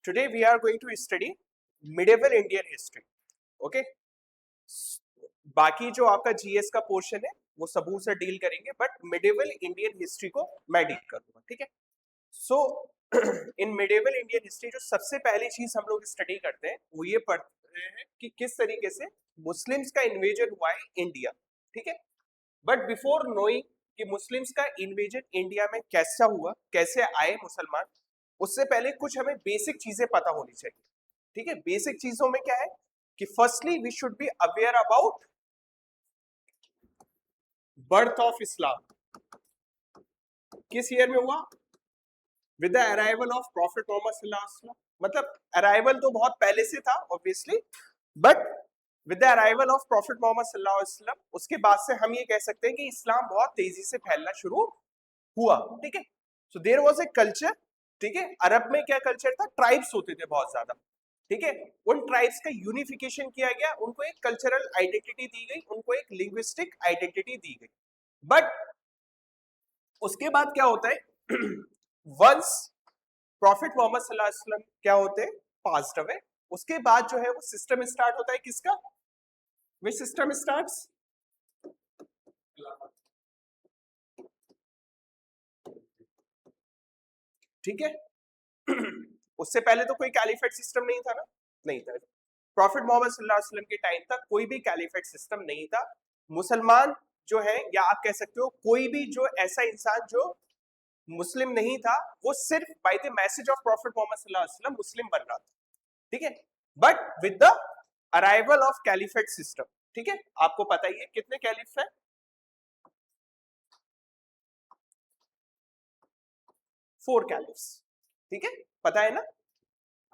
Today we are going to study medieval Indian history. Okay? बाकी जो आपका GS का पोर्शन है वो सबूत से डील करेंगे, बट मिडिवल इंडियन हिस्ट्री को मैं डील करूंगा. ठीक है. सो इन मिडिवल इंडियन हिस्ट्री जो सबसे पहली चीज हम लोग स्टडी करते हैं वो ये पढ़ते हैं कि किस तरीके से मुस्लिम्स का इन्वेजन हुआ है इंडिया. ठीक है. बट बिफोर नोइंग कि मुस्लिम्स का इन्वेजन इंडिया में कैसा हुआ, कैसे आए मुसलमान, उससे पहले कुछ हमें बेसिक चीजें पता होनी चाहिए. ठीक है. बेसिक चीजों में क्या है कि firstly we should be aware about birth of Islam. किस ईयर में हुआ? With the arrival of prophet Muhammad सल्लल्लाहु अलैहि वसल्लम. मतलब अराइवल तो बहुत पहले से था obviously, but with the arrival of prophet Muhammad सल्लल्लाहु अलैहि वसल्लम उसके बाद से हम ये कह सकते हैं कि इस्लाम बहुत तेजी से फैलना शुरू हुआ. ठीक है. So there was a culture. ठीक है. अरब में क्या कल्चर था? ट्राइब्स होते थे बहुत ज्यादा. ठीक है. उन ट्राइब्स का यूनिफिकेशन किया गया, उनको एक कल्चरल आइडेंटिटी दी गई, उनको एक लिंग्विस्टिक आइडेंटिटी दी गई. बट उसके बाद क्या होता है? वंस प्रॉफिट मोहम्मद सल्लल्लाहु अलैहि वसल्लम क्या होते हैं? Passed away. उसके बाद जो है वो सिस्टम स्टार्ट होता है किसका? Which system starts? ठीक है. उससे पहले तो कोई कैलिफेट सिस्टम नहीं था ना? नहीं था. प्रॉफिट मोहम्मद सल्लल्लाहु अलैहि वसल्लम के टाइम तक कोई भी कैलिफेट सिस्टम नहीं था. मुसलमान जो है, या आप कह सकते हो कोई भी जो ऐसा इंसान जो मुस्लिम नहीं था, वो सिर्फ by the message of prophet Muhammad सल्लल्लाहु अलैहि वसल्लम मुस्लिम बन रहा था. ठीक है. But with the arrival of caliphate system, ठीक है, आपको पता ही है कितने कैलिफ है? 4 कैलिफ्स. ठीक है, पता है ना?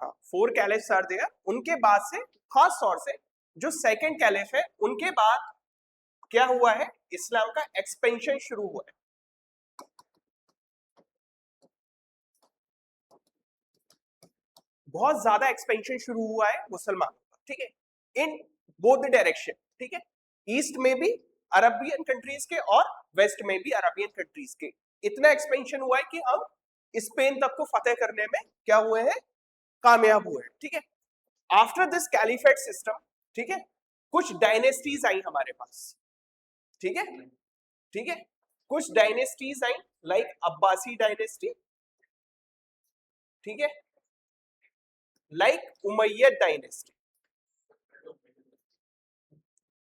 हाँ, 4 कैलिफ्स आर देयर. उनके बाद से खास तौर से जो सेकंड कैलिफ है, उनके बाद क्या हुआ है? इस्लाम का एक्सपेंशन शुरू हुआ है. बहुत ज्यादा एक्सपेंशन शुरू हुआ है मुसलमानों का. ठीक है. In both the direction. ठीक है. ईस्ट में भी अरबियन कंट्रीज के और वेस्ट में भी अरबियन कंट्रीज के. इतना एक्सपेंशन हुआ है कि हम स्पेन तक को फतेह करने में क्या हुए हैं? कामयाब हुए हैं. ठीक है. आफ्टर दिस कैलिफेट सिस्टम, ठीक है, कुछ डायनेस्टीज आई हमारे पास. ठीक है. ठीक है. कुछ dynasties I like Abbasi dynasty. ठीक है. Like Umayyad dynasty.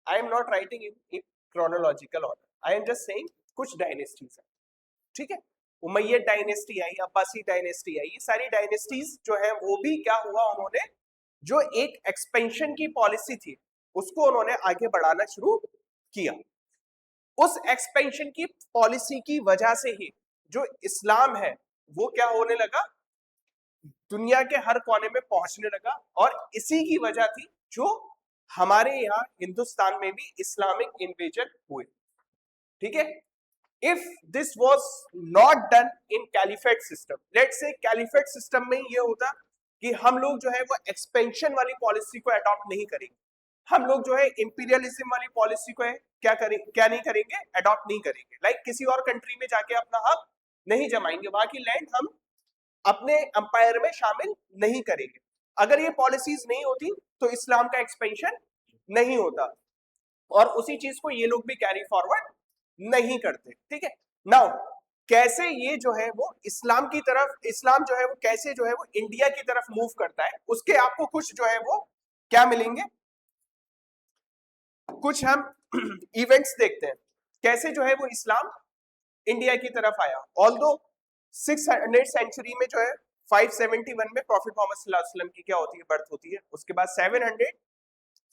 I am not writing in chronological order. I am just saying कुछ डायनेस्टीज है. ठीक है. उमैयद डायनेस्टी आई, अब्बासी डायनेस्टी आई. ये सारी डायनेस्टीज जो है वो भी क्या हुआ, उन्होंने जो एक एक्सपेंशन की पॉलिसी थी उसको उन्होंने आगे बढ़ाना शुरू किया. उस एक्सपेंशन की पॉलिसी की वजह से ही जो इस्लाम है वो क्या होने लगा? दुनिया के हर कोने में पहुंचने लगा. और इसी की वजह थी जो हमारे यहाँ हिंदुस्तान में भी इस्लामिक इन्वेजन हुए. ठीक है. If this was not done in caliphate system, let's say caliphate system में ये होता कि हम लोग जो है वो एक्सपेंशन वाली पॉलिसी को अडॉप्ट नहीं करेंगे, हम लोग जो है इंपीरियलिज्म वाली पॉलिसी को है क्या करेंगे, क्या नहीं करेंगे? अडॉप्ट नहीं करेंगे. लाइक किसी और कंट्री में जाके अपना हक नहीं जमाएंगे, वहां की लैंड हम अपने अंपायर में शामिल नहीं करेंगे. अगर ये पॉलिसीज नहीं होती तो इस्लाम का एक्सपेंशन नहीं होता. और उसी चीज को ये लोग भी कैरी फॉरवर्ड नहीं करते. ठीक है. नाउ कैसे ये जो है वो इस्लाम की तरफ, इस्लाम जो है वो कैसे जो है वो इंडिया की तरफ मूव करता है, उसके आपको कुछ जो है वो क्या मिलेंगे, कुछ हम इवेंट्स देखते हैं कैसे जो है वो इस्लाम इंडिया की तरफ आया. ऑल्दो 600 सेंचुरी में जो है 571 में प्रॉफिट मोहम्मद सल्लल्लाहु अलैहि वसल्लम की क्या होती है? बर्थ होती है. उसके बाद 700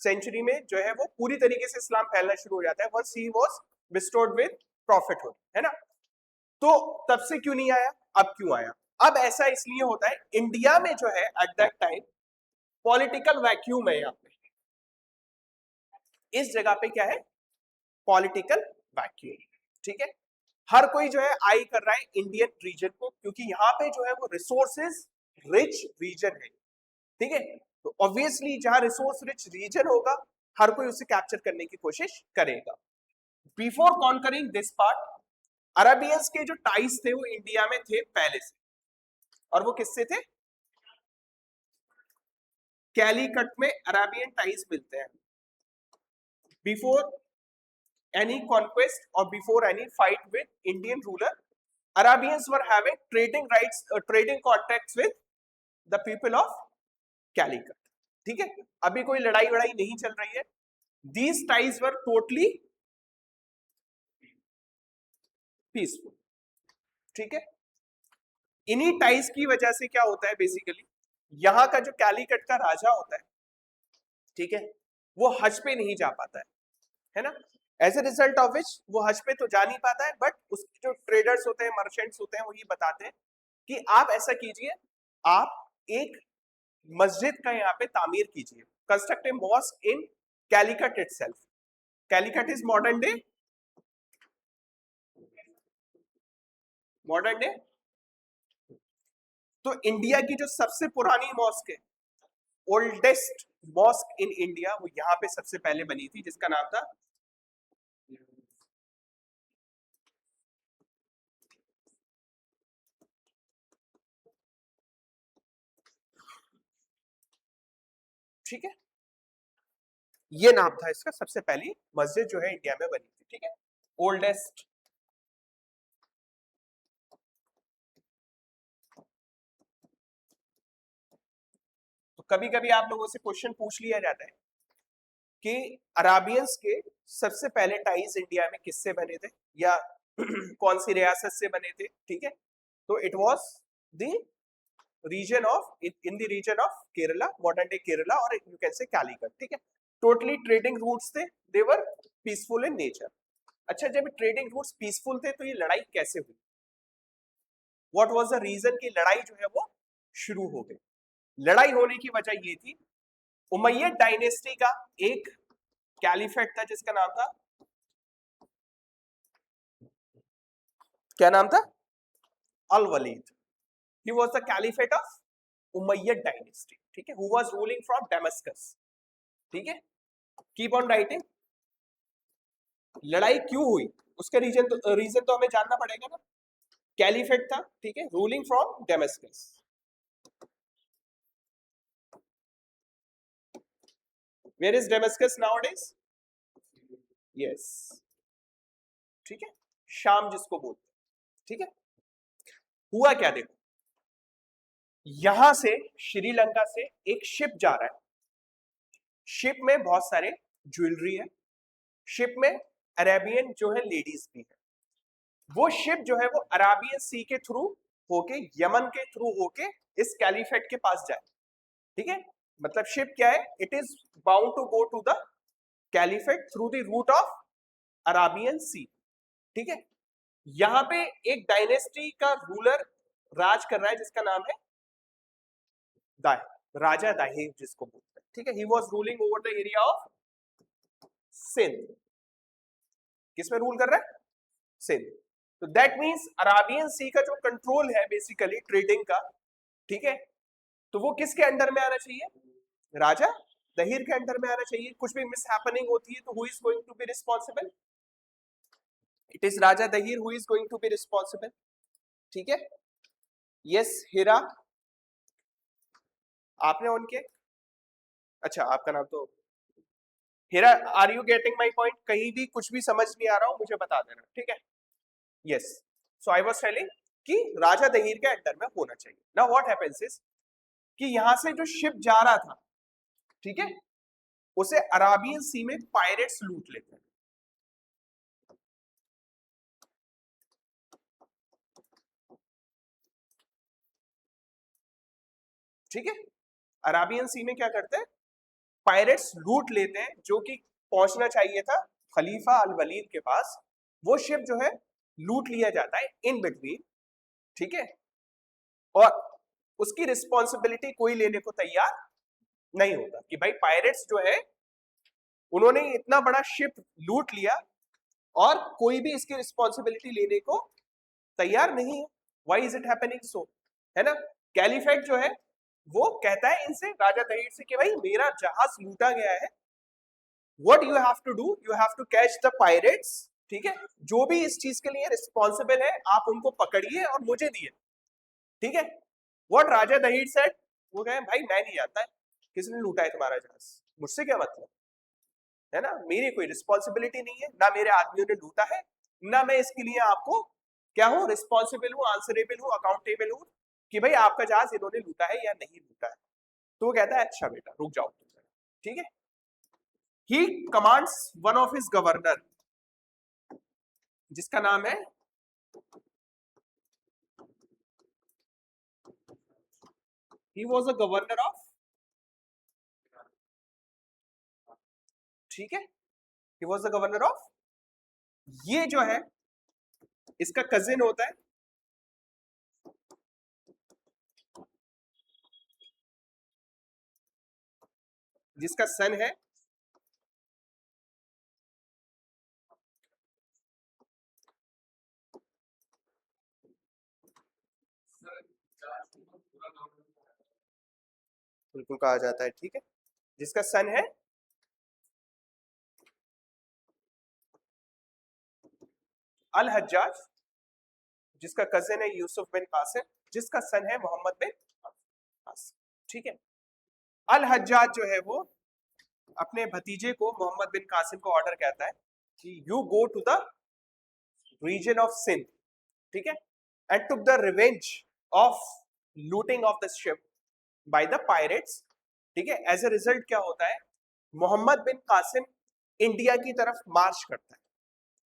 सेंचुरी में जो है वो पूरी तरीके से इस्लाम फैलना शुरू हो जाता है. Once he was bestowed with prophethood, है ना? तो तब से क्यों नहीं आया? अब क्यों आया? अब ऐसा इसलिए होता है, इंडिया में जो है eight that time political vacuum है. यहाँ पे इस जगह पे क्या है? Political vacuum. ठीक है. हर कोई जो है आई कर रहा है इंडियन रीजन को, क्योंकि यहाँ पे जो है वो रिसोर्सेज रिच रीजन है. ठीक है. तो ऑब्वियसली जहां रिसोर्स रिच रीजन होगा हर कोई उसे कैप्चर करने की कोशिश करेगा. बिफोर कॉन्करिंग दिस पार्ट, अरबियंस के जो टाइज थे वो इंडिया में थे पहले से. और वो किससे थे? कैलीकट में अराबियन टाइज मिलते हैं। बिफोर एनी कॉन्क्वेस्ट और before any fight with Indian ruler, Arabians were having trading rights, trading contracts with the people of Calicut. ठीक है, अभी कोई लड़ाई वड़ाई नहीं चल रही है. These ties were totally peaceful. ठीक है, इन्हीं टाइज की वजह से क्या होता है बेसिकली, यहां का जो कैलीकट का राजा होता है, ठीक है, वो हज पे नहीं जा पाता है ना. As a result of which वो हज पे तो जा नहीं पाता है, बट उसके जो ट्रेडर्स होते हैं, मर्चेंट्स होते हैं, वो ये बताते हैं कि आप ऐसा कीजिए, आप एक मस्जिद का यहाँ पे तामीर कीजिए, construct A mosque in Calicut itself. Calicut is modern day. तो इंडिया की जो सबसे पुरानी मॉस्क है, ओल्डेस्ट मॉस्क इन इंडिया, वो यहाँ पे सबसे पहले बनी थी, जिसका नाम था ठीक है, ये नाम था इसका, सबसे पहली मस्जिद जो है इंडिया में बनी थी. ठीक है, ओल्डेस्ट. तो कभी कभी आप लोगों से क्वेश्चन पूछ लिया जाता है कि अराबियंस के सबसे पहले टाइज इंडिया में किससे बने थे, या कौन सी रियासत से बने थे. ठीक है, तो it was the region of in the region of Kerala, modern day Kerala, और यू कैन से कैलीकट. ठीक है, टोटली ट्रेडिंग रूट्स थे, दे वर पीसफुल इन नेचर. अच्छा, जब ट्रेडिंग रूट्स पीसफुल थे तो ये लड़ाई कैसे हुई? व्हाट वाज द रीजन कि लड़ाई जो है वो शुरू हो गई? लड़ाई होने की वजह ये थी, उमैयद डायनेस्टी का एक कैलिफेट था जिसका नाम था, क्या नाम था? Al Walid. He was the caliphate of Umayyad dynasty. ठीक है, who was ruling from Damascus. ठीक है, कीप ऑन राइटिंग. लड़ाई क्यों हुई उसका रीजन तो हमें जानना पड़ेगा ना. कैलिफेट था, ठीक है, ruling from Damascus. Where is Damascus nowadays? Yes, ठीक है, शाम जिसको बोलते हैं. ठीक है, हुआ क्या, देखो, यहां से श्रीलंका से एक शिप जा रहा है. शिप में बहुत सारे ज्वेलरी है, शिप में अरेबियन जो है लेडीज भी है. वो शिप जो है वो अराबियन सी के थ्रू होके, यमन के थ्रू होके इस कैलिफेट के पास जाए. ठीक है, मतलब शिप क्या है, it is bound to go to the caliphate through the route of Arabian Sea. ठीक है, यहां पे एक डायनेस्टी का रूलर राज कर रहा है जिसका नाम है राजा दाहिर जिसको बोलते हैं. ठीक है, he was ruling over the area of Sindh. किसमें रूल कर रहा है? सिंध. तो दैट मींस अराबियन सी का जो कंट्रोल है बेसिकली ट्रेडिंग का, ठीक है, तो वो किसके अंडर में आना चाहिए? राजा दहिर के अंडर में आना चाहिए. कुछ भी मिस हैपनिंग होती है तो who is going to be responsible? It is Raja Dahir who is going to be responsible. ठीक है, यस हीरा, आपने उनके, अच्छा आपका नाम तो Hira. Are you getting my point? कहीं भी कुछ भी समझ नहीं आ रहा हो मुझे बता देना. ठीक है, yes. So I was telling कि राजा दहिर के अंडर में होना चाहिए. नाउ व्हाट हैपेंस इज कि यहां से जो शिप जा रहा था, ठीक है, उसे अराबियन सी में पायरेट्स लूट लेते हैं. ठीक है, अराबियन सी में क्या करते हैं? पायरेट्स लूट लेते हैं, जो कि पहुंचना चाहिए था खलीफा अल वलीद के पास. वो शिप जो है लूट लिया जाता है इन बिटवीन. ठीक है, और उसकी रिस्पॉन्सिबिलिटी कोई लेने को तैयार नहीं होता कि भाई पायरेट्स जो है उन्होंने इतना बड़ा शिप लूट लिया और कोई भी इसकी रिस्पॉन्सिबिलिटी लेने को तैयार नहीं है. Why is it happening so? है ना, कैलिफेट जो है वो कहता है इनसे, राजा दहीर से, कि भाई मेरा जहाज लूटा गया है. What you have to do, you have to catch the pirates. ठीक है, जो भी इस चीज के लिए रिस्पॉन्सिबल है आप उनको पकड़िए और मुझे दिए. ठीक है, व्हाट राजा दहीर सेड, वो कहे भाई मैं नहीं जानता है किसने लूटा है तुम्हारा जहाज? मुझसे क्या मतलब, है ना? मेरी कोई रिस्पॉन्सिबिलिटी नहीं है, ना मेरे आदमियों ने लूटा है, ना मैं इसके लिए आपको क्या हूँ, रिस्पॉन्सिबल हूँ, आंसरेबल हूँ, अकाउंटेबल हूँ कि भाई आपका जहाज इन्होंने लूटा है या नहीं लूटा है। तो वो कहता है अच्छा बेटा रुक जाओ, ठीक है। He commands one of his governor, जिसका नाम है he was a governor of, ठीक है, he was the governor of, ये जो है इसका कजिन होता है जिसका सन है बिल्कुल कहा जाता है, ठीक है, जिसका सन है अल हज्जाज, जिसका कजिन है यूसुफ बिन कासिम, जिसका सन है मोहम्मद बिन कासिम, ठीक है। अल हज्जाज जो है वो अपने भतीजे को मोहम्मद बिन कासिम को ऑर्डर कहता है कि you go to the region of Sindh, ठीक है, and took the revenge of looting of the ship by the pirates, ठीक है। एज ए रिजल्ट क्या होता है, मोहम्मद बिन कासिम इंडिया की तरफ मार्च करता है,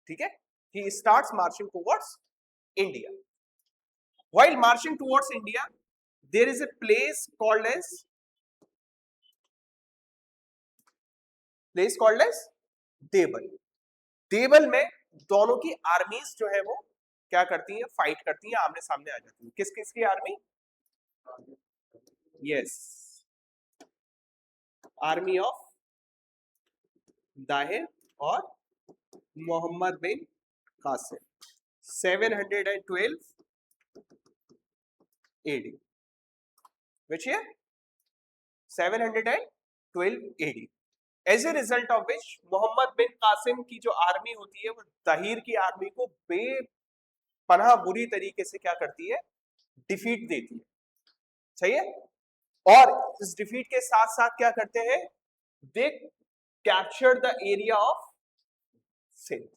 ठीक है, he starts marching towards India. While marching towards India there is a place called as Deval. Deval में दोनों की आर्मीज जो है वो क्या करती हैं, फाइट करती हैं, आमने सामने आ जाती है। किस किस की army? Yes, army of Dahir और मोहम्मद बिन Qasim, 712 AD, which year? 712 AD. As a result of which Mohammad बिन कासिम की जो आर्मी होती है वो दाहिर की आर्मी को बेपनाह बुरी तरीके से क्या करती है, डिफीट देती है, सही है। और इस डिफीट के साथ साथ क्या करते हैं, they capture the area of Sindh,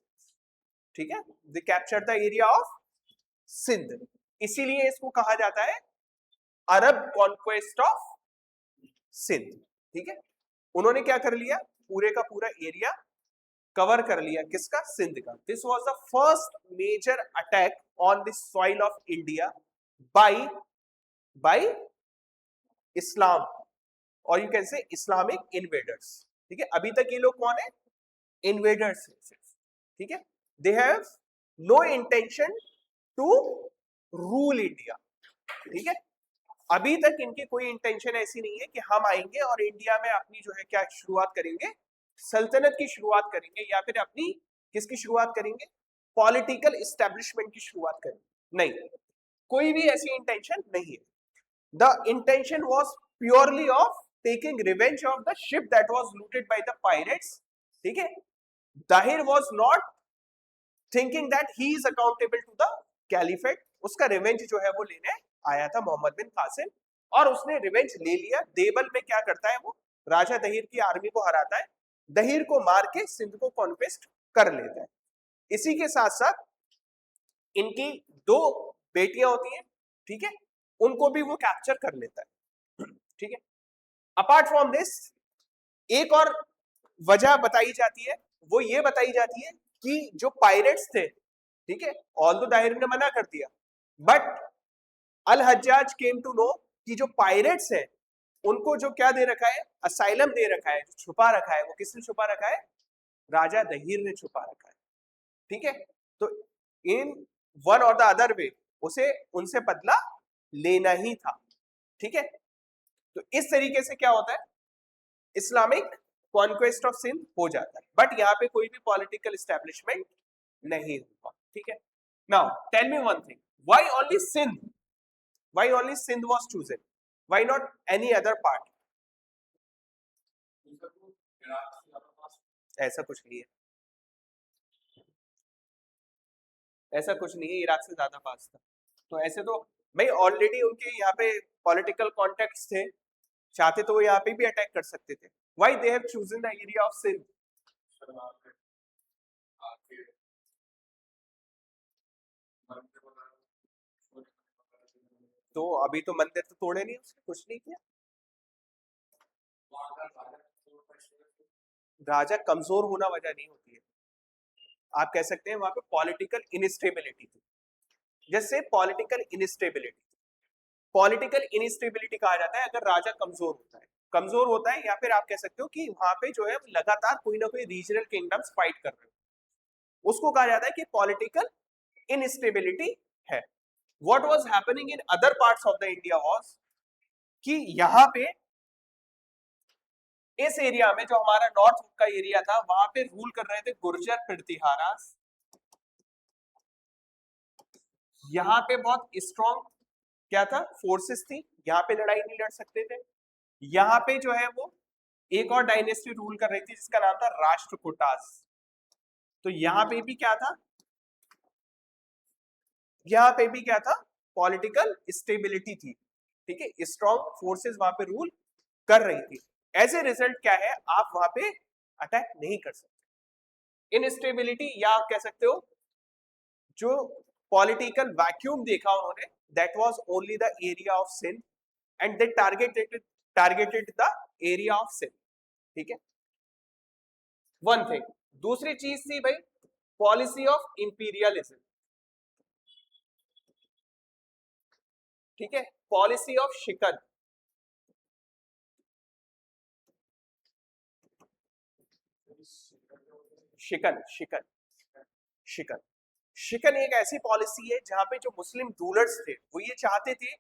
ठीक है, they capture the area of Sindh. इसीलिए इसको कहा जाता है अरब कॉन्क्वेस्ट ऑफ सिंध, ठीक है। उन्होंने क्या कर लिया, पूरे का पूरा एरिया कवर कर लिया, किसका? सिंध का। This was the first major attack on the soil of India by by Islam, और you can say Islamic invaders, ठीक है। अभी तक ये लोग कौन है? इन्वेडर्स है सिर्फ, ठीक है। They have no intention to rule India, ठीक है। अभी तक इनकी कोई इंटेंशन ऐसी नहीं है कि हम आएंगे और इंडिया में अपनी जो है क्या शुरुआत करेंगे, सल्तनत की शुरुआत करेंगे, या फिर अपनी किसकी शुरुआत करेंगे, पॉलिटिकल एस्टेब्लिशमेंट की शुरुआत करेंगे। नहीं, कोई भी ऐसी इंटेंशन नहीं है। The intention was purely of taking revenge of the ship that was looted by the pirates, ठीक है। Dahir was not thinking that he is accountable to the caliphate, उसका रिवेंज जो है वो लेने आया था मोहम्मद बिन कासिम, और उसने रिवेंज ले लिया। देवल में क्या करता है वो, राजा दहिर की आर्मी को हराता है, दहिर को मार के सिंध को कॉन्क्वेस्ट कर लेता है। इसी के साथ साथ इनकी दो बेटियां होती हैं, ठीक है, उनको भी वो कैप्चर कर लेता है, ठीक है। अपार्ट फ्रॉम दिस एक और वजह बताई जाती है, वो ये बताई जाती है कि जो पायरेट्स थे, ठीक है, ऑल्दो दाहिर ने मना कर दिया, but al Hajjaj came to know कि जो पायरेट्स हैं उनको जो क्या दे रखा है, असाइलम दे रखा है, जो छुपा रखा है, वो किसने छुपा रखा है? राजा दहीर ने छुपा रखा है, ठीक है। तो इन वन और द अदर वे उसे उनसे बदला लेना ही था, ठीक है। तो इस तरीके से क्या होता है, इस्लामिक कॉन्क्वेस्ट ऑफ सिंध हो जाता है, बट यहाँ पे कोई भी पॉलिटिकल एस्टेब्लिशमेंट नहीं हुआ, ठीक है। Now tell me one thing, why only Sindh, why only Sindh was chosen, why not any other part? ऐसा कुछ नहीं है, ऐसा कुछ नहीं है, इराक से ज्यादा पास था। तो ऐसे तो भाई ऑलरेडी उनके यहाँ पे पॉलिटिकल कॉन्टेक्ट्स थे, चाहते तो वो यहाँ पे भी अटैक कर सकते थे. Why they have chosen the area of Sindh? तो अभी तो मंदिर तो तोड़े नहीं, उसने कुछ नहीं किया. राजा कमजोर होना वजह नहीं होती है. आप कह सकते हैं वहां पे पॉलिटिकल इनस्टेबिलिटी थी. जैसे पॉलिटिकल इनस्टेबिलिटी कहा जाता है अगर राजा कमजोर होता है, या फिर आप कह सकते हो कि वहां पे जो है लगातार कोई ना कोई रीजनल किंगडम्स फाइट कर रहे हो, उसको कहा जाता है कि पॉलिटिकल इनस्टेबिलिटी है. What was happening in other parts of the India was कि यहाँ पे इस एरिया में जो हमारा नॉर्थ का एरिया था वहां पे रूल कर रहे थे गुर्जर प्रतिहारास. यहाँ पे बहुत स्ट्रॉन्ग क्या था, फोर्सेस थी, यहाँ पे लड़ाई नहीं लड़ सकते थे. यहाँ पे जो है वो एक और डायनेस्टी रूल कर रही थी जिसका नाम था राष्ट्रकूटास. तो यहाँ पे भी क्या था, यहाँ पे भी क्या था, पॉलिटिकल स्टेबिलिटी थी. ठीक है, स्ट्रॉन्ग फोर्सेस वहां पे रूल कर रही थी. एज ए रिजल्ट क्या है, आप वहां पे अटैक नहीं कर सकते. इनस्टेबिलिटी, या आप कह सकते हो जो पॉलिटिकल वैक्यूम देखा उन्होंने, that was only the area of Sindh and they targeted the area of Sindh. ठीक है, वन थिंग. दूसरी चीज थी भाई पॉलिसी ऑफ इंपीरियलिज्म. ठीक है, पॉलिसी ऑफ शिकन. शिकन शिकन शिकन शिकन एक ऐसी पॉलिसी है जहां पे जो मुस्लिम रूलर्स थे वो ये चाहते थे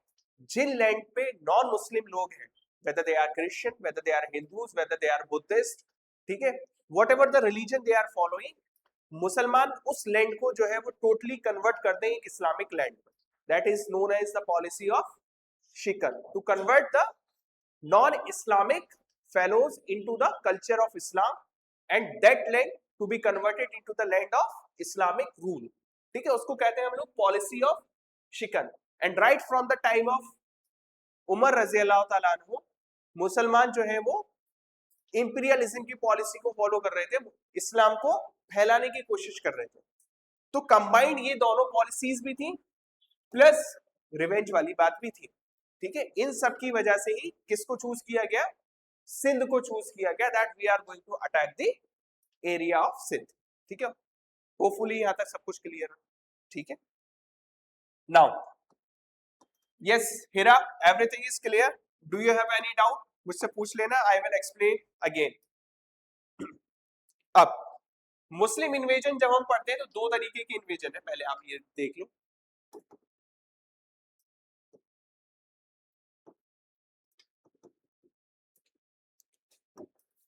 जिन लैंड पे नॉन मुस्लिम लोग हैं, whether they are Christian, whether they are Hindus, whether they are Buddhist, ठीक है, whatever the religion they are following, मुसलमान उस लैंड को जो है वो टोटली कन्वर्ट कर दें एक इस्लामिक लैंड में. That is known as the policy of शिकन, to convert the non Islamic fellows into the culture of Islam and that land to be converted into the land of Islamic rule. ठीक है, उसको कहते हैं हम लोग policy of शिकन. And right from the time of Umar रजी अल्लाह ताला अन्हु, मुसलमान जो है वो इंपीरियलिज्म की पॉलिसी को फॉलो कर रहे थे, इस्लाम को फैलाने की कोशिश कर रहे थे. तो कंबाइंड ये दोनों पॉलिसीज भी थी, प्लस रिवेंज वाली बात भी थी. ठीक है, इन सब की वजह से ही किसको चूज किया गया, सिंध को चूज किया गया, that we are going to attack the area of Sindh. ठीक है, होपफुली यहां तक सब कुछ क्लियर है. ठीक है, now yes Hira, everything is clear? Do you have any doubt? मुझसे पूछ लेना, आई विल एक्सप्लेन अगेन. अब मुस्लिम इन्वेजन जब हम पढ़ते हैं तो दो तरीके की इन्वेजन है, पहले आप ये देख लो.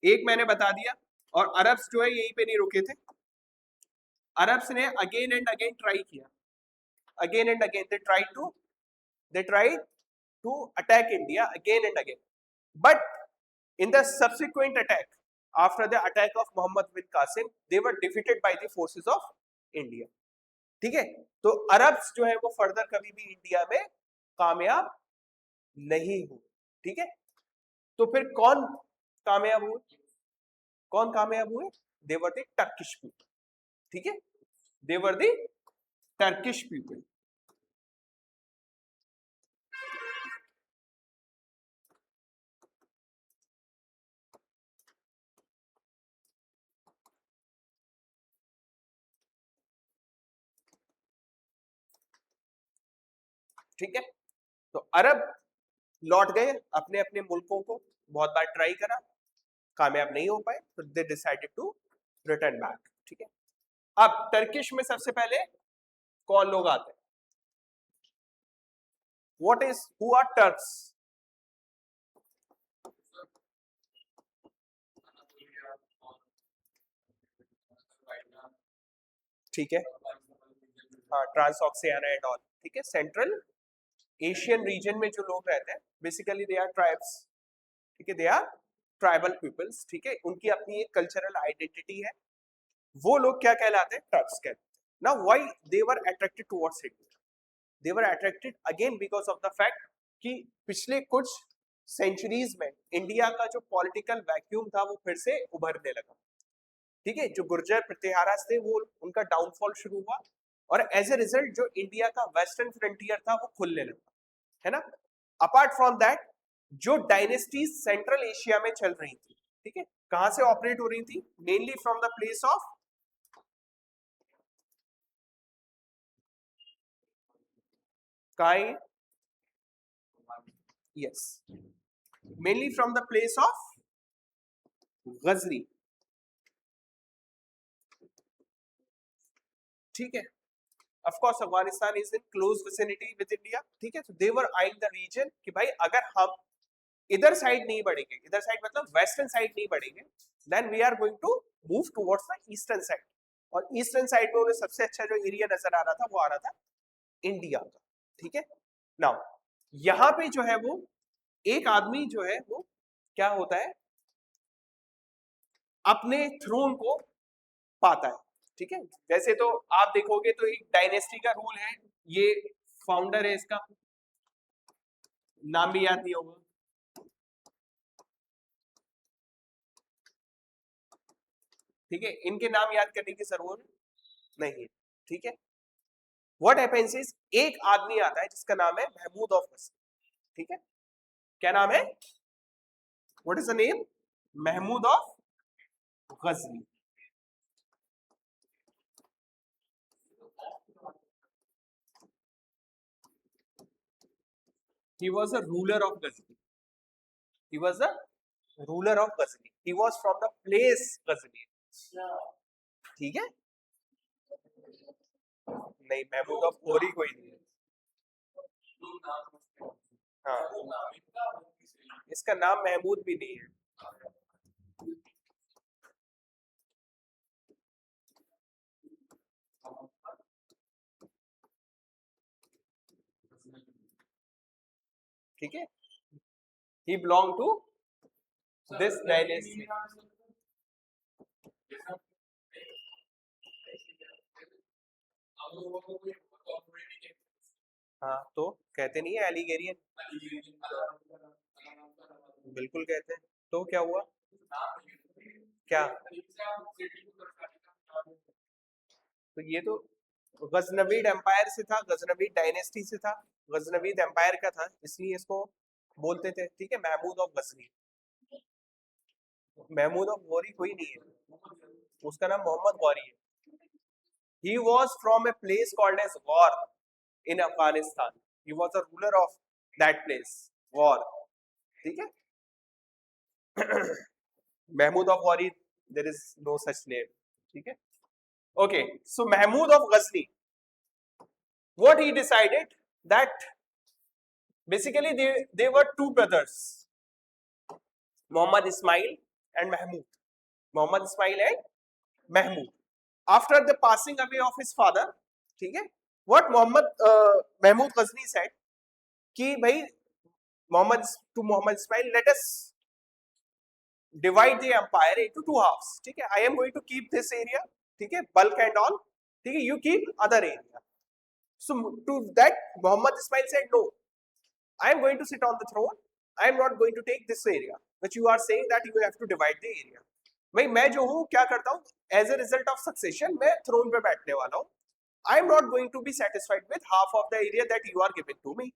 एक मैंने बता दिया, और अरब्स जो है यहीं पे नहीं रुके थे. अरब्स ने अगेन एंड अगेन ट्राई किया, again and again they tried to attack India again and again, but in the subsequent attack, after the attack of Muhammad bin Qasim, they were defeated by the forces of India. ठीक है, तो Arabs जो है वो further कभी भी India में कामयाब नहीं हुए. ठीक है, तो फिर कौन कामयाब हुए, कौन कामयाब हुए? दे वर द टर्किश पीपल. ठीक है, दे वर द टर्किश पीपल. ठीक है, तो अरब लौट गए अपने अपने मुल्कों को, बहुत बार ट्राई करा, कामयाब नहीं हो पाए, तो they decided to return back. ठीक है, अब टर्किश में सबसे पहले कौन लोग आते हैं? What is, who are Turks? ठीक है, हाँ, ट्रांसऑक्सियाना एंड ऑल. ठीक है, सेंट्रल एशियन रीजन में जो लोग रहते हैं बेसिकली दे आर ट्राइब्स. ठीक है, दे आर ट्राइबल पीपल्स. ठीक है, उनकी अपनी एक कल्चरल आइडेंटिटी है, वो लोग क्या कहलाते हैं? टर्क्स कहते हैं. Now why they were attracted towards India? They were attracted again because of the fact कि पिछले कुछ सेंचुरीज में इंडिया का जो पॉलिटिकल वैक्यूम था वो फिर से उभरने लगा। ठीक है, जो गुर्जर प्रतिहारास थे वो उनका डाउनफॉल शुरू हुआ और एज ए रिजल्ट जो इंडिया का वेस्टर्न फ्रंटियर था वो खुलने लगा, है ना। अपार्ट फ्रॉम दैट जो डायनेस्टीज सेंट्रल एशिया में चल रही थी, ठीक है, कहां से ऑपरेट हो रही थी, mainly from the place of काई, yes, mainly from the place of Ghazni. ठीक है, of course Afghanistan is in close vicinity with India, ठीक है, तो they were eyeing the region कि भाई अगर हम इधर साइड नहीं बढ़ेंगे, इधर साइड मतलब वेस्टर्न साइड नहीं बढ़ेंगे, then we are going to move towards the eastern side. और ईस्टर्न साइड में उन्हें सबसे अच्छा जो एरिया नजर आ रहा था वो आ रहा था इंडिया का। ठीक है, नाउ यहाँ पे जो है वो एक आदमी जो है वो क्या होता है, अपने थ्रोन को पाता है। ठीक है, वैसे तो आप देखोगे तो एक डायनेस्टी का रूल है, ये फाउंडर है, इसका नाम भी याद नहीं होगा, ठीक है, इनके नाम याद करने की जरूरत नहीं है। ठीक है, व्हाट हैपेंस इज एक आदमी आता है जिसका नाम है महमूद ऑफ गजनी। ठीक है, क्या नाम है, what is the name, Mahmud of Ghazni. he was a ruler of Ghazni, he was a ruler of Ghazni, he was from the place Ghazni। ठीक है, नहीं महमूद ऑफ घोरी कोई नहीं है, हाँ, इसका नाम महमूद भी नहीं है। ठीक है, he belonged to this dynasty। हाँ, तो कहते नहीं है एलिगेरियन, बिल्कुल कहते हैं, तो क्या हुआ, क्या, तो ये तो गजनवीड एम्पायर से था, गजनवीद डायनेस्टी से था, गजनवीद एम्पायर का था, इसलिए इसको बोलते थे। ठीक है, महमूद ऑफ गजनी, महमूद ऑफ गौरी कोई नहीं है, उसका नाम मोहम्मद गौरी है। he was from a place called as War in Afghanistan, he was a ruler of that place, War। ठीक है, Mahmud of Ghori, there is no such name। ठीक है, okay, so Mahmud of Ghazni, what he decided that basically they were two brothers, Muhammad Ismail and Mahmud, Muhammad Ismail and Mahmud, after the passing away of his father। ठीक है, what Mahmud Ghazni said कि भाई Muhammad Ismail, let us divide the empire into two halves। ठीक है, I am going to keep this area, ठीक है, bulk and all, ठीक है, you keep other area। So to that Muhammad Ismail said no, I am going to sit on the throne, I am not going to take this area which you are saying that you have to divide the area। भाई मैं जो हूँ क्या करता हूँ, as a result of succession मैं throne पे बैठने वाला हूँ, I am not going to be satisfied with half of the area that you are giving to me.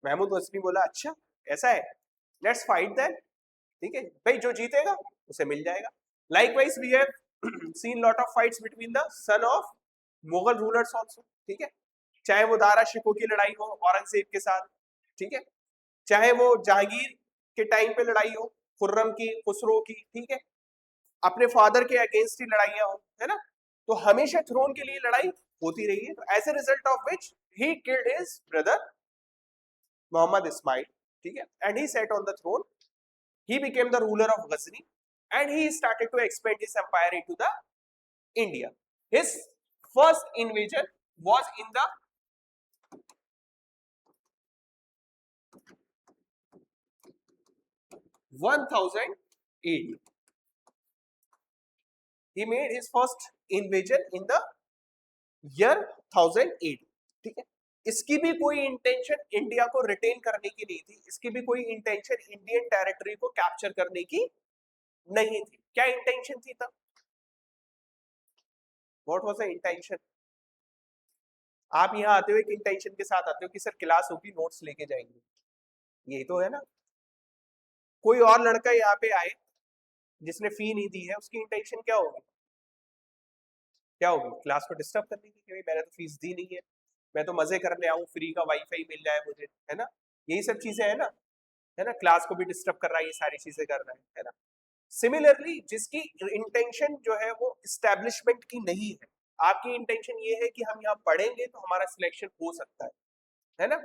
Mahmud Ghazni बोला अच्छा ऐसा है, लेट्स फाइट देन। ठीक है भाई, जो जीतेगा उसे मिल जाएगा। Likewise we have seen lot of fights between the son of Mughal rulers also. ठीक है, चाहे वो दारा शिकोह की लड़ाई हो औरंगजेब के साथ, ठीक है, चाहे वो जहांगीर के टाइम पे लड़ाई हो खुर्रम की, खुसरो की, ठीक है, अपने फादर के अगेंस्ट ही लड़ाइयां हो, है ना, तो हमेशा थ्रोन के लिए लड़ाई होती रही है। तो as a result of which he killed his brother Mohammed Ismail. ठीक है, and he set on the throne, he became the ruler of Ghazni and he started to expand his empire into the India। His first invasion was in the 1000 AD। He made his first invasion in the year 1000 AD। ठीक है, इसकी भी कोई intention India को retain करने की नहीं थी, इसकी भी कोई इंटेंशन इंडियन टेरिटरी को कैप्चर करने की नहीं थी। क्या इंटेंशन थी तब? What was the intention? आप यहाँ आते हो एक इंटेंशन के साथ आते हो कि सर क्लास होगी, नोट्स लेके जाएंगे, यही तो है ना। कोई और लड़का यहाँ पे आए जिसने फी नहीं दी है, उसकी इंटेंशन क्या होगी? क्या होगी? क्लास को डिस्टर्ब करने की, कि मैंने तो फीस दी नहीं है, मैं तो मजे करने आऊं, फ्री का वाईफाई मिल जाए मुझे, है ना। यही सब चीजें है ना, है ना। क्लास को भी डिस्टर्ब कर रहा है, ये सारी चीजें कर रहा है ना। सिमिलरली जिसकी इंटेंशन जो है वो इस्टेब्लिशमेंट की नहीं है, आपकी इंटेंशन ये है कि हम यहाँ पढ़ेंगे तो हमारा सिलेक्शन हो सकता है ना।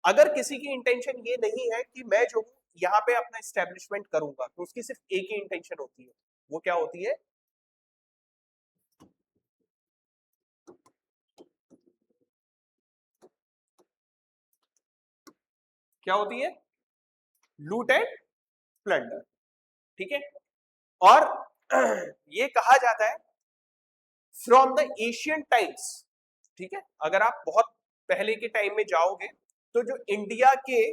अगर किसी की इंटेंशन ये नहीं है कि मैं जो यहाँ पे अपना इस्टेब्लिशमेंट करूंगा, तो उसकी सिर्फ एक ही इंटेंशन होती है, वो क्या होती है? क्या होती है? लूट एंड प्लंडर। ठीक है। और ये कहा जाता है फ्रॉम द एशियन टाइम्स। ठीक है, अगर आप बहुत पहले के टाइम में जाओगे तो जो इंडिया के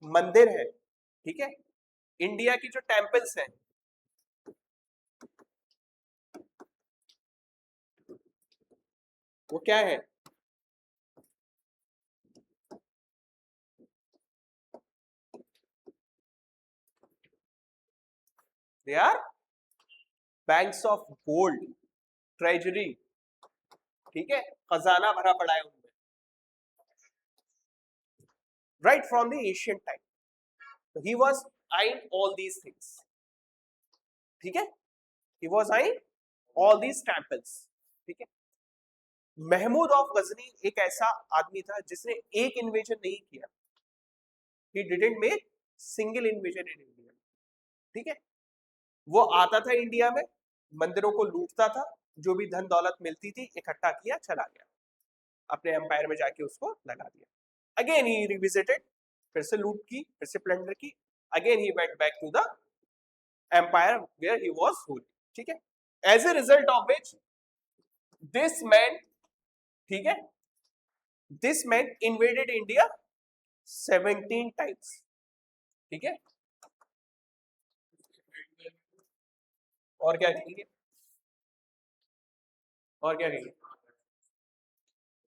मंदिर है, ठीक है, इंडिया की जो टेम्पल्स हैं, वो क्या है? They are banks of gold, treasury. ठीक है, खजाना भरा पड़ा है उनमें, right from the Asian time. He was eyeing all these things. ठीक है, he was eyeing all these temples. ठीक है। महमूद ऑफ गजनी एक ऐसा आदमी था जिसने एक इन्वेजन नहीं किया, he didn't make single invasion in India। ठीक है, वो आता था इंडिया में, मंदिरों को लूटता था, जो भी धन दौलत मिलती थी इकट्ठा किया, चला गया, अपने एम्पायर में जाके उसको लगा दिया। अगेन ही रिविजिटेड, फिर से लूट की, फिर से प्लंडर की, again he went back to the empire where he was ruling. ठीक है, as a result of which this man, ठीक है, this man invaded India 17 times. ठीक है, और क्या कहेंगे? और क्या कहेंगे?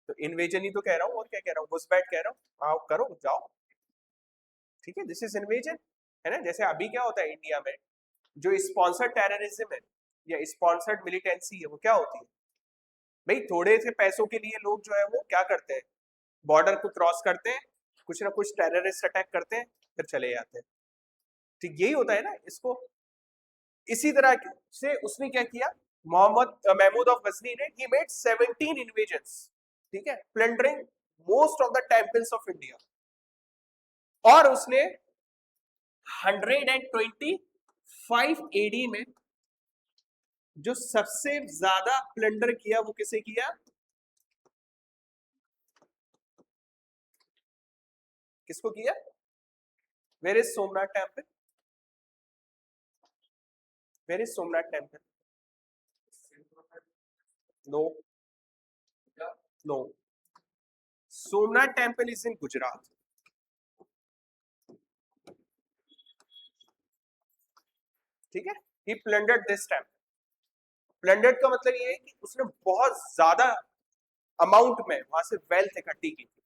तो इन्वेजन ही तो कह रहा हूँ, और क्या कह रहा हूँ? घुसपैठ कह रहा हूँ, आओ करो जाओ। ठीक है, दिस इज इन्वेजन, है ना। जैसे अभी क्या होता है इंडिया में, जो स्पॉन्सर्ड टेररिज्म है या स्पॉन्सर्ड मिलिटेंसी है, वो क्या होती है? भाई थोड़े से पैसों के लिए लोग जो है वो क्या करते हैं, बॉर्डर को क्रॉस करते हैं, कुछ ना कुछ टेररिस्ट अटैक करते हैं, फिर चले जाते हैं। ठीक यही होता है ना इसको। इसी तरह से उसने क्या किया, मोहम्मद महमूद ऑफ गजनी ने, ही मेड 17 इन्वेजन्स। ठीक है, plundering most of the temples of India. और उसने 125 एडी में जो सबसे ज्यादा प्लंडर किया, वो किसे किया? किसको किया? Where is Somnath temple? Where is Somnath temple? No, no, Somnath temple is in Gujarat. ठीक है, he plundered this temple. Plundered का मतलब ये है कि उसने बहुत ज्यादा अमाउंट में वहां से वेल्थ इकट्ठी की थी।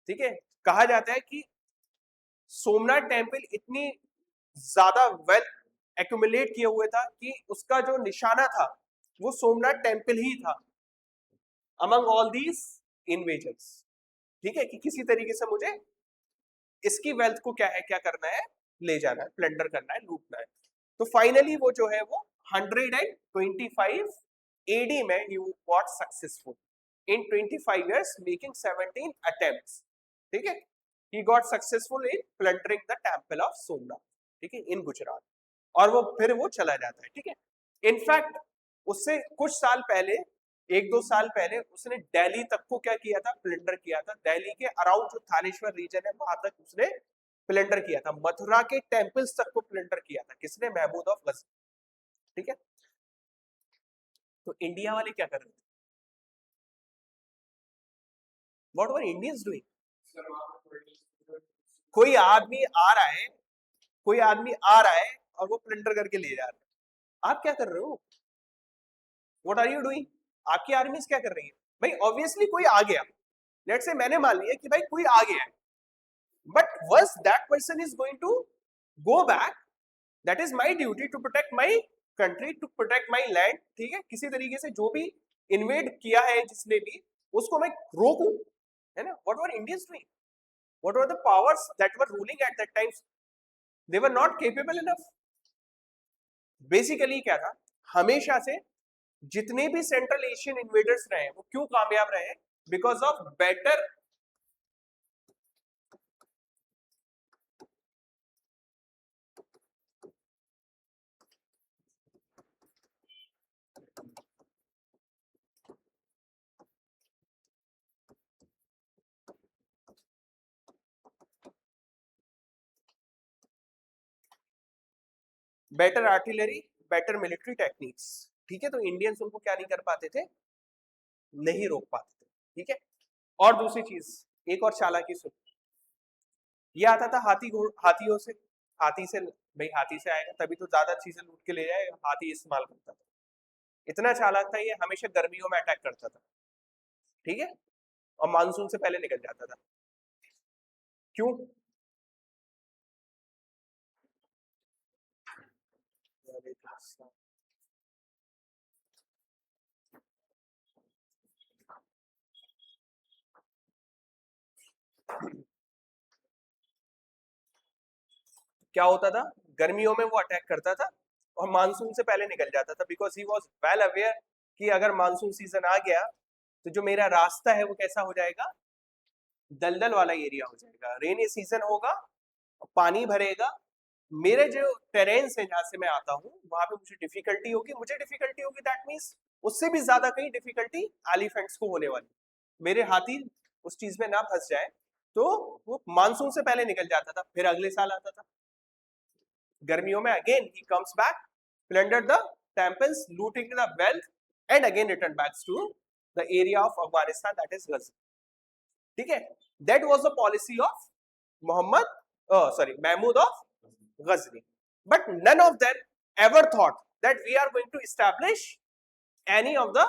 ठीक है, कहा जाता है कि सोमनाथ टेम्पल इतनी ज्यादा वेल्थ एक्यूमुलेट किए हुए था कि उसका जो निशाना था वो सोमनाथ टेम्पल ही था अमंग ऑल दीज इन्वेजन्स। ठीक है, कि किसी तरीके से मुझे इसकी वेल्थ को क्या है, क्या करना है, ले जाना है, प्लंडर करना है, लूटना है। तो फाइनली वो जो है वो 125 एडी में he got successful in 25 years making 17 attempts। ठीक है, he got successful in plundering the temple of Somnath, ठीक है, इन गुजरात। और वो फिर वो चला जाता है। ठीक है, इनफैक्ट उससे कुछ साल पहले, एक दो साल पहले उसने दिल्ली तक को क्या किया था, प्लंडर किया था। दिल्ली के अराउंड जो थानेश्वर रीजन है वहां तक उसने प्लंडर किया था। मथुरा के टेम्पल्स तक को प्लंडर किया था। किसने? महमूद ऑफ गजनी। ठीक है, तो इंडिया वाले क्या कर रहे थे? What were Indians doing? कोई आदमी आ रहा है, कोई आदमी आ रहा है और वो प्लंडर करके ले जा रहा है, आप क्या कर रहे हो? What are you doing? आपकी आर्मीज क्या कर रही है? भाई ऑब्वियसली कोई आ गया, लेट्स से मैंने मान लिया कि भाई कोई आ गया है, but once that person is going to go back, that is my duty to protect my country, to protect my land, ठीक है? किसी तरीके से जो भी इन्वेड किया है जिसने भी, उसको मैं रोकूं, है ना? What were Indians doing? What were the powers that were ruling eight that time? They were not capable enough. Basically क्या था, हमेशा से जितने भी सेंट्रल एशियन इन्वेडर्स रहे हैं वो क्यों कामयाब रहे? Because of better better artillery, better military techniques, ठीक है? तो इंडियंस उनको क्या नहीं कर पाते थे? नहीं रोक पाते थे, ठीक है? और दूसरी चीज, एक और चालाकी सुन, ये आता था हाथियों से, हाथी से, भाई हाथी से आएगा तभी तो ज्यादा चीजें लूट के ले जाएगा, हाथी इस्तेमाल करता था। इतना चालाक था ये, हमेशा गर्मियों में अटैक करता था, ठीक है? और मानसून से पहले निकल जाता था। क्यों? क्या होता था? गर्मियों में वो अटैक करता था और मानसून से पहले निकल जाता था, because he was well aware कि अगर मानसून सीजन आ गया तो जो मेरा रास्ता है वो कैसा हो जाएगा? दलदल वाला एरिया हो जाएगा, रेनी सीजन होगा, पानी भरेगा, मेरे जो टेरेन्स है जहां से मैं आता हूँ वहां पे मुझे डिफिकल्टी होगी, दैट मीन्स उससे भी ज्यादा कहीं डिफिकल्टी एलिफेंट्स को होने वाली, मेरे हाथी उस चीज में ना फंस जाए। तो वो मानसून से पहले निकल जाता था, फिर अगले साल आता था गर्मियों में, again he comes back, plunder the temples, looting the wealth, and again return back to the area of Afghanistan, that is Ghazni, ठीक है? That was the policy of Mohammed, Mahmud of Ghazni. But none of them ever thought that we are going to establish any of the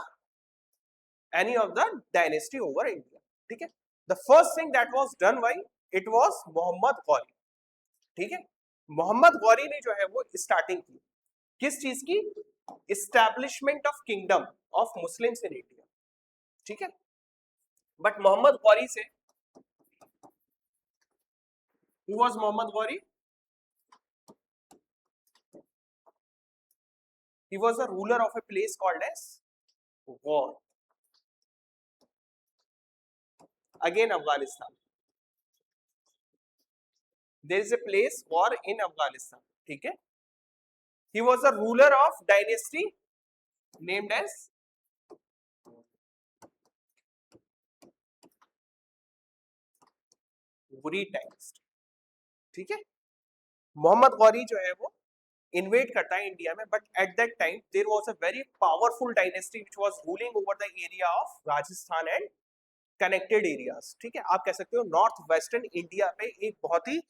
dynasty over India. ठीक है? The first thing that was done by it was Mohammad Ghori, ठीक है? मोहम्मद गौरी ने जो है वो starting की किस चीज की? Establishment of kingdom of Muslims in India, ठीक है? बट मोहम्मद गौरी से, who was Mohammad Ghori? He was a ruler of a place called as War. Again, Afghanistan. There is a place War in Afghanistan. ठीक है? He was a ruler of dynasty named as Ghuri dynasty. ठीक है? मोहम्मद गौरी जो है वो invade करता है India में, but at that time there was a very powerful dynasty which was ruling over the area of Rajasthan and connected areas, ठीक है? आप कह सकते हो नॉर्थ वेस्टर्न इंडिया पे एक बहुत ही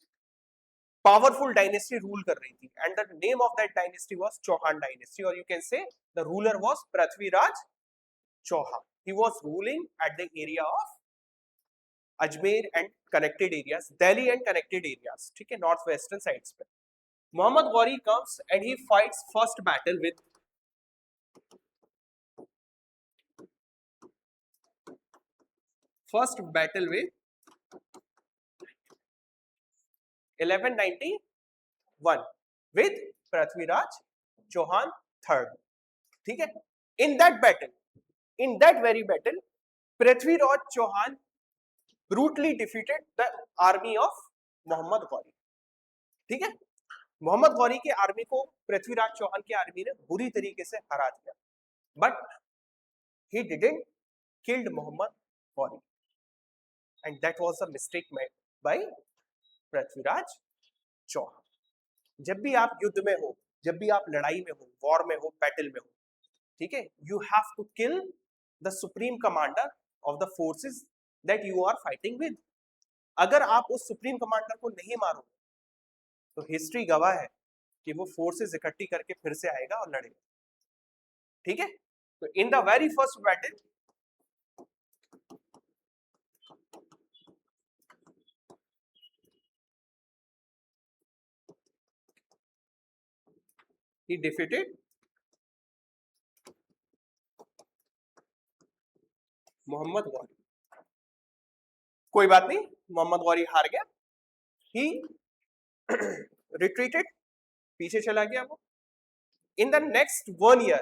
पावरफुल डायनेस्टी रूल कर रही थी, and the name of that dynasty was Chauhan dynasty, और you can say the ruler was Prithviraj Chauhan. He was ruling at the area of Ajmer and connected areas, Delhi and connected areas, ठीक है? North western sides पे. Mohammad Ghori comes and he fights first battle with first battle with 1191 with Prithviraj Chauhan third, ठीक है? In that very battle Prithviraj Chauhan brutally defeated the army of Mohammed Ghori, ठीक है? मोहम्मद गौरी की army को पृथ्वीराज चौहान की आर्मी ने बुरी तरीके से हरा दिया, but he didn't killed Mohammed Ghori, and that was a mistake made by Prithviraj Chauhan. जब भी आप युद्ध में हो, जब भी आप लड़ाई में हो, वॉर में हो, बैटल में हो, ठीक है, you have to kill the supreme commander of the forces that you are fighting with. अगर आप उस सुप्रीम कमांडर को नहीं मारोगे तो हिस्ट्री गवाह है कि वो फोर्सेस इकट्ठी करके फिर से आएगा और लड़ेगा। ठीक है, तो in the very first battle he defeated Mohammed Ghori. कोई बात नहीं, मोहम्मद गौरी हार गया, ही रिट्रीटेड, पीछे चला गया वो। In the next 1 year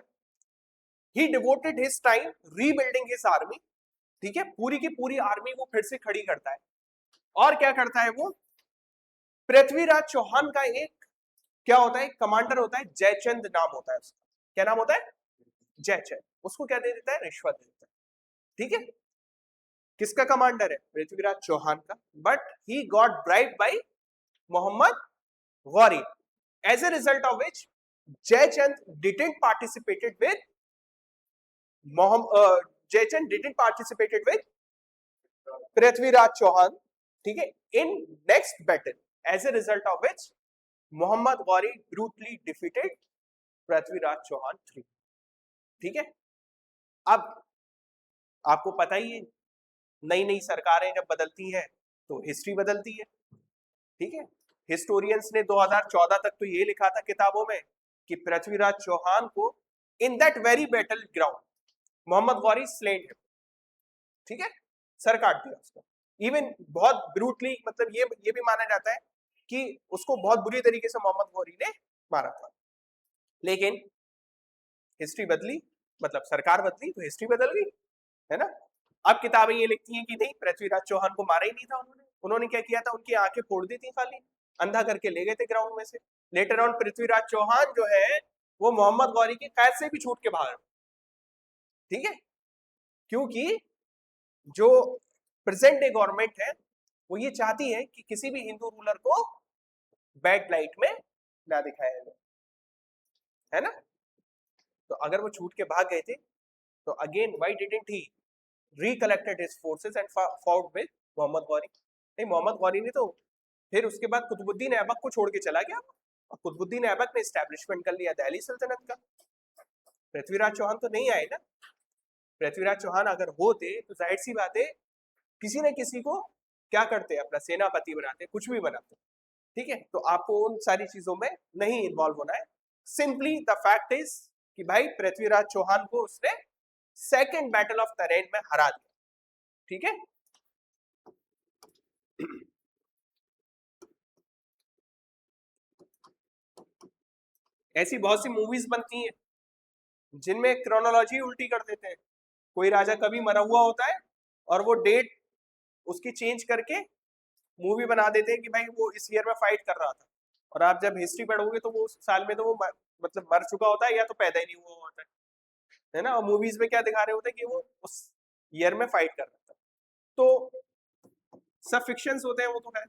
he devoted his time rebuilding his army. ठीक है, पूरी की पूरी आर्मी वो फिर से खड़ी करता है। और क्या करता है वो, पृथ्वीराज चौहान का एक क्या होता है, कमांडर होता है, जयचंद नाम होता है उसका। क्या नाम होता है, जयचंद। उसको क्या दे देता है, रिश्वत दे देता है। ठीक है, किसका कमांडर है, पृथ्वीराज चौहान का, but he got bribe by Mohammed Ghori, as a result of which Jaychand didn't participated with Jaychand didn't participated with Prithviraj Chauhan, ठीक है, in next battle, as a result of which Muhammad Ghori brutally defeated Prithviraj Chauhan III। ठीक है, अब आपको पता ही है, नई नई सरकारें जब बदलती हैं तो हिस्ट्री बदलती है। ठीक है, हिस्टोरियंस ने 2014 तक तो ये लिखा था किताबों में कि पृथ्वीराज चौहान को in that very battle ground Mohammed Ghori slain है। ठीक है, सर काट दिया उसका, इवन बहुत ब्रूटली, मतलब ये भी माना जाता है कि उसको बहुत बुरी तरीके से मोहम्मद गौरी ने मारा था। लेकिन हिस्ट्री बदली, मतलब सरकार बदली तो हिस्ट्री बदल गई, है ना। अब किताबें ये लिखती हैं कि नहीं, पृथ्वीराज चौहान को मारा ही नहीं था उन्होंने। उन्होंने क्या किया था, उनकी आंखें फोड़ दी थी, खाली अंधा करके ले गए थे ग्राउंड में से। लेटर ऑन पृथ्वीराज चौहान जो है वो मोहम्मद गौरी की कैद से भी छूट के बाहर। ठीक है, क्योंकि जो प्रेजेंट डे गवर्नमेंट है वो ये चाहती है कि किसी भी हिंदू रूलर को बैड लाइट में ना दिखाया जाए, है ना। तो अगर वो छूट के भाग गए थे तो again why didn't he recollected his forces and fought with Mohammed Ghori. नहीं, मोहम्मद गौरी ने तो फिर उसके बाद कुतुबुद्दीन ऐबक को छोड़ के चला गया, और कुतुबुद्दीन ऐबक ने एस्टैब्लिशमेंट कर लिया दिल्ली सल्तनत का। पृथ्वीराज चौहान तो नहीं आए ना। पृथ्वीराज चौहान अगर होते तो जाहिर सी बात है किसी न किसी को क्या करते, अपना सेनापति बनाते, कुछ भी बनाते। ठीक है, तो आपको उन सारी चीजों में नहीं इन्वॉल्व होना है। सिंपली द फैक्ट इज कि भाई पृथ्वीराज चौहान को उसने सेकेंड बैटल ऑफ तरेन में हरा दिया। ठीक है, ऐसी बहुत सी मूवीज बनती हैं जिनमें क्रोनोलॉजी उल्टी कर देते हैं। कोई राजा कभी मरा हुआ होता है और वो डेट उसकी चेंज करके मूवी बना देते हैं कि भाई वो इस ईयर में फाइट कर रहा था, और आप जब हिस्ट्री पढ़ोगे तो वो उस साल में तो वो मतलब मर चुका होता है या तो पैदा ही नहीं हुआ होता है ना। और मूवीज में क्या दिखा रहे होते हैं कि वो उस ईयर में फाइट कर रहा था। तो सब फिक्शंस होते हैं वो तो है।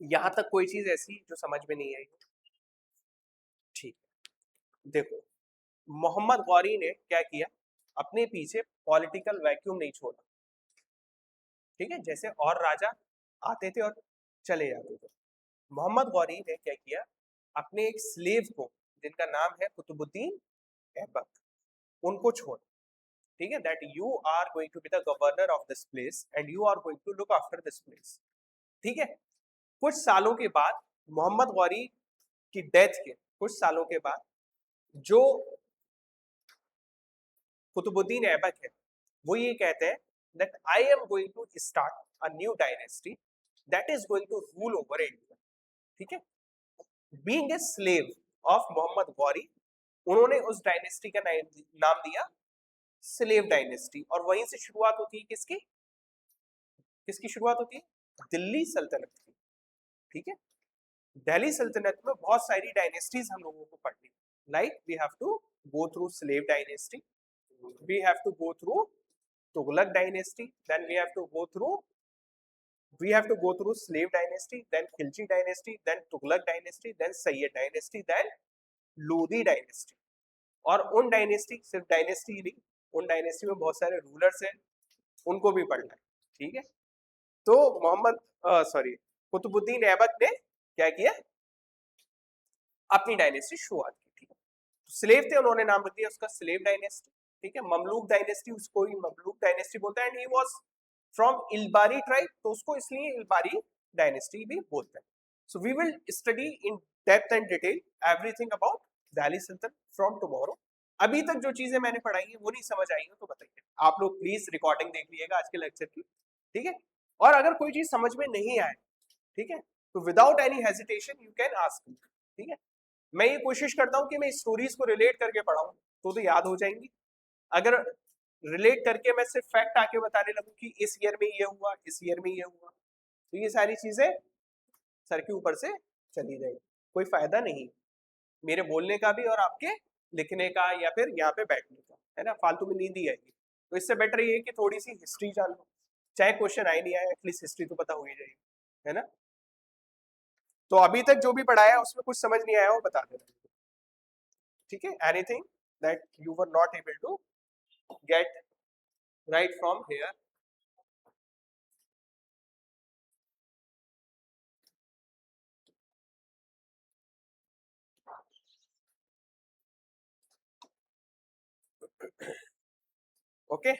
यहां तक कोई चीज ऐसी जो समझ में नहीं आई? ठीक, देखो, मोहम्मद गौरी ने क्या किया, अपने पीछे पॉलिटिकल वैक्यूम नहीं छोड़ा। ठीक है, जैसे और राजा आते थे और चले जाते थे, मोहम्मद गौरी ने क्या किया, अपने एक स्लेव को जिनका नाम है कुतुबुद्दीन ऐबक, उनको छोड़ा। ठीक है, that you are going to be the governor of this place and you are going to look after this place. ठीक है, कुछ सालों के बाद, मोहम्मद गौरी की डेथ के कुछ सालों के बाद, जो कुतुबुद्दीन ऐबक है वो ये कहते हैं that I am going to start a new dynasty that is going to rule over India। ठीक है, being a slave of Mohammad Ghori, उन्होंने उस डायनेस्टी का नाम दिया स्लेव डायनेस्टी, और वहीं से शुरुआत होती है किसकी, किसकी शुरुआत होती है, दिल्ली सल्तनत की। ठीक है, दिल्ली सल्तनत में बहुत सारी डायनेस्टीज हम लोगों को पढ़नी, like we have to go through slave dynasty, we have to go through Tughlaq dynasty, then we have to go through slave dynasty, then Khilji dynasty, then Tughlaq dynasty, then Sayyid dynasty, then Lodi dynasty. और उन dynasty, सिर्फ dynasty ही नहीं, उन dynasty में बहुत सारे rulers हैं, उनको भी पढ़ना है, ठीक है। तो कुतुबुद्दीन ऐबक ने क्या किया, अपनी डायनेस्टी शुरुआत की, ठीक है। तो स्लेव थे, उन्होंने नाम रख दिया उसका स्लेव डायनेस्टी, ठीक है। ममलूक डायनेस्टी, उसको ही ममलूक डायनेस्टी बोलता है, and he was from Ilbari tribe, तो उसको इसलिए इलबारी डायनेस्टी भी बोलते हैं। So we will study in depth and detail everything about Delhi Sultan from tomorrow. अभी तक जो चीजें मैंने पढ़ाई है वो नहीं समझ आई हो तो बताइए, आप लोग प्लीज रिकॉर्डिंग देख लीजिएगा आज के लेक्चर की, ठीक है। और अगर कोई चीज समझ में नहीं आए, ठीक है, तो without any hesitation you can ask me, ठीक है। मैं ये कोशिश करता हूँ कि मैं स्टोरीज को रिलेट करके पढ़ाऊँ तो याद हो जाएंगी। अगर रिलेट करके मैं सिर्फ फैक्ट आके बताने लगूं कि इस ईयर में ये हुआ, इस ईयर में ये हुआ, तो ये सारी चीजें सर के ऊपर से चली जाएगी, कोई फायदा नहीं मेरे बोलने का भी और आपके लिखने का या फिर यहाँ पे बैठने का, है ना, फालतू में नींद ही आएगी। तो इससे बेटर ये है कि थोड़ी सी हिस्ट्री जान लो, चाहे क्वेश्चन आए नहीं आए, एटलीस्ट हिस्ट्री तो पता हो ही जाएगी, है ना। तो अभी तक जो भी पढ़ाया उसमें कुछ समझ नहीं आया वो बता देना, ठीक है। Anything that you were not able to get right from here, okay.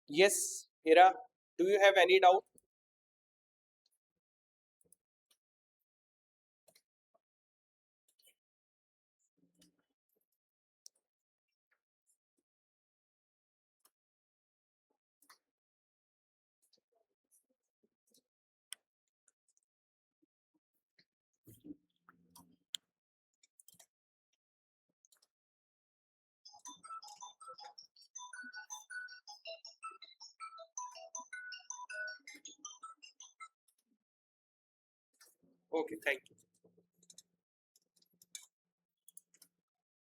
Yes, Hira, do you have any doubt? Okay, thank you.